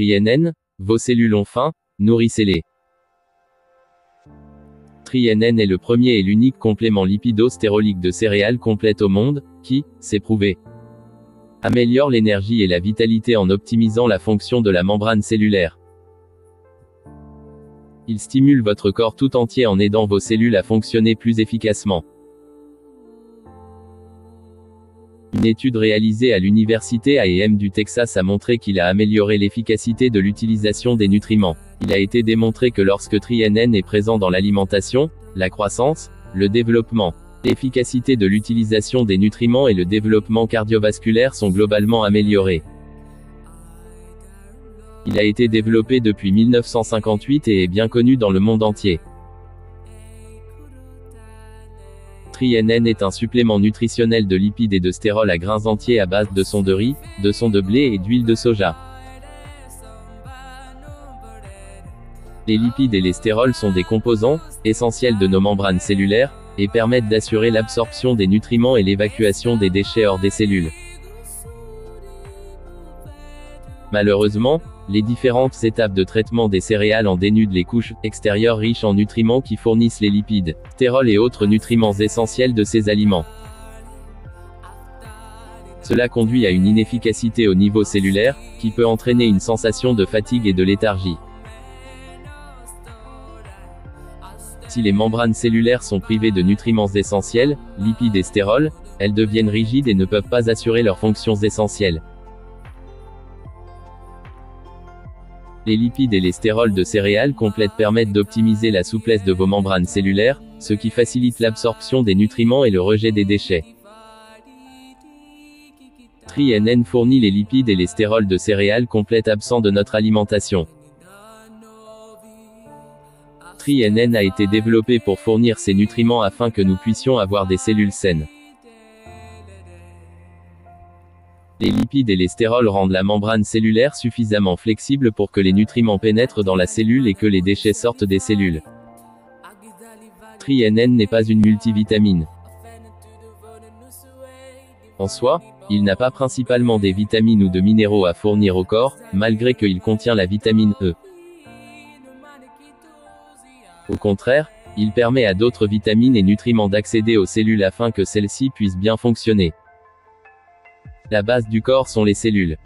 TriNN, vos cellules ont faim, nourrissez-les. TriNN est le premier et l'unique complément lipido-stérolique de céréales complète au monde, qui, c'est prouvé, améliore l'énergie et la vitalité en optimisant la fonction de la membrane cellulaire. Il stimule votre corps tout entier en aidant vos cellules à fonctionner plus efficacement. Une étude réalisée à l'université A&M du Texas a montré qu'il a amélioré l'efficacité de l'utilisation des nutriments. Il a été démontré que lorsque TriNN est présent dans l'alimentation, la croissance, le développement, l'efficacité de l'utilisation des nutriments et le développement cardiovasculaire sont globalement améliorés. Il a été développé depuis 1958 et est bien connu dans le monde entier. TriNN est un supplément nutritionnel de lipides et de stérols à grains entiers à base de son de riz, de son de blé et d'huile de soja. Les lipides et les stérols sont des composants essentiels de nos membranes cellulaires et permettent d'assurer l'absorption des nutriments et l'évacuation des déchets hors des cellules. Malheureusement, les différentes étapes de traitement des céréales en dénudent les couches extérieures riches en nutriments qui fournissent les lipides, stérols et autres nutriments essentiels de ces aliments. Cela conduit à une inefficacité au niveau cellulaire, qui peut entraîner une sensation de fatigue et de léthargie. Si les membranes cellulaires sont privées de nutriments essentiels, lipides et stérols, elles deviennent rigides et ne peuvent pas assurer leurs fonctions essentielles. Les lipides et les stérols de céréales complètes permettent d'optimiser la souplesse de vos membranes cellulaires, ce qui facilite l'absorption des nutriments et le rejet des déchets. TriNN fournit les lipides et les stérols de céréales complètes absents de notre alimentation. TriNN a été développé pour fournir ces nutriments afin que nous puissions avoir des cellules saines. Les lipides et les stérols rendent la membrane cellulaire suffisamment flexible pour que les nutriments pénètrent dans la cellule et que les déchets sortent des cellules. TriNN n'est pas une multivitamine. En soi, il n'a pas principalement des vitamines ou de minéraux à fournir au corps, malgré qu'il contient la vitamine E. Au contraire, il permet à d'autres vitamines et nutriments d'accéder aux cellules afin que celles-ci puissent bien fonctionner. La base du corps sont les cellules.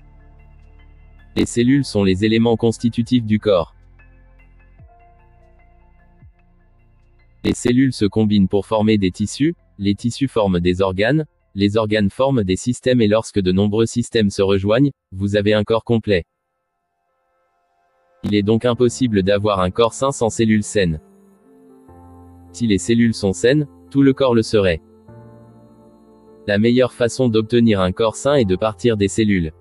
Les cellules sont les éléments constitutifs du corps. Les cellules se combinent pour former des tissus, les tissus forment des organes, les organes forment des systèmes et lorsque de nombreux systèmes se rejoignent, vous avez un corps complet. Il est donc impossible d'avoir un corps sain sans cellules saines. Si les cellules sont saines, tout le corps le serait. La meilleure façon d'obtenir un corps sain est de partir des cellules.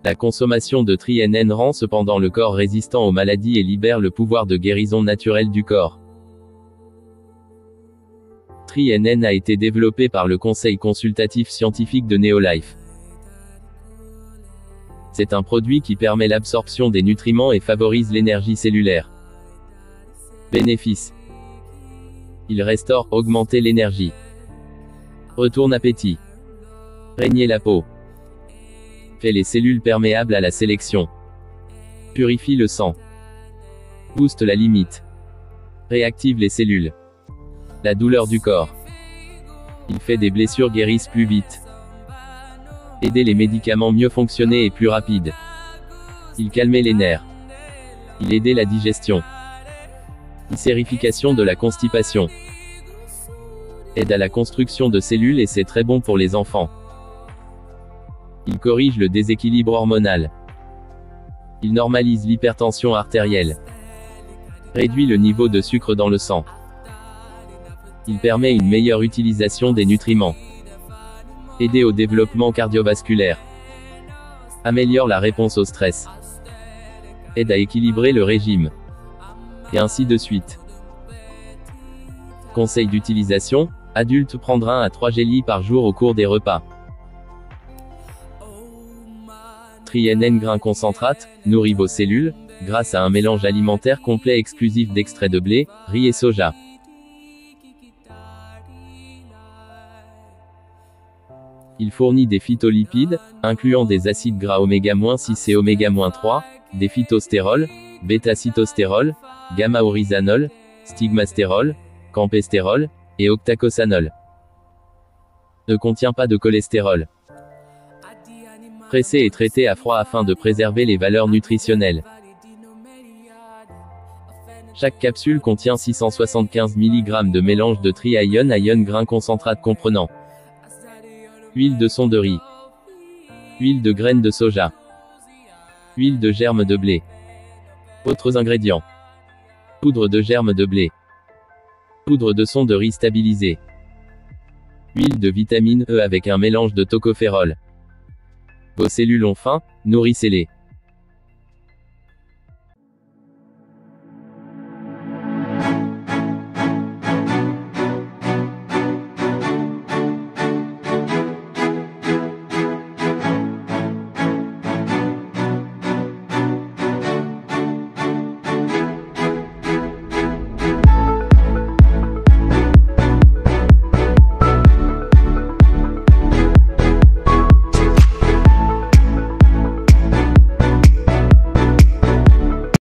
La consommation de TriNN rend cependant le corps résistant aux maladies et libère le pouvoir de guérison naturelle du corps. TriNN a été développé par le Conseil consultatif scientifique de Neolife. C'est un produit qui permet l'absorption des nutriments et favorise l'énergie cellulaire. Bénéfices. Il restaure, augmenter l'énergie. Retourne appétit. Régner la peau. Fait les cellules perméables à la sélection. Purifie le sang. Booste la limite. Réactive les cellules. La douleur du corps. Il fait des blessures guérissent plus vite. Aider les médicaments mieux fonctionner et plus rapide. Il calmait les nerfs. Il aidait la digestion. Sérification de la constipation. Aide à la construction de cellules et c'est très bon pour les enfants. Il corrige le déséquilibre hormonal. Il normalise l'hypertension artérielle. Réduit le niveau de sucre dans le sang. Il permet une meilleure utilisation des nutriments. Aider au développement cardiovasculaire. Améliore la réponse au stress. Aide à équilibrer le régime. Et ainsi de suite. Conseil d'utilisation, adulte prendre 1 à 3 gélis par jour au cours des repas. TriNN grain concentrate, nourrit vos cellules, grâce à un mélange alimentaire complet exclusif d'extraits de blé, riz et soja. Il fournit des phytolipides, incluant des acides gras oméga-6 et oméga-3, des phytostérols, bêta-cytostérol, gamma-oryzanol, stigmastérol, campestérol, et octacosanol. Ne contient pas de cholestérol. Pressé et traité à froid afin de préserver les valeurs nutritionnelles. Chaque capsule contient 675 mg de mélange de tri-ion grain concentrate comprenant huile de son de riz, huile de graines de soja, huile de germe de blé. Autres ingrédients: poudre de germe de blé, poudre de son de riz stabilisée, huile de vitamine E avec un mélange de tocopherol. Vos cellules ont faim, nourrissez-les.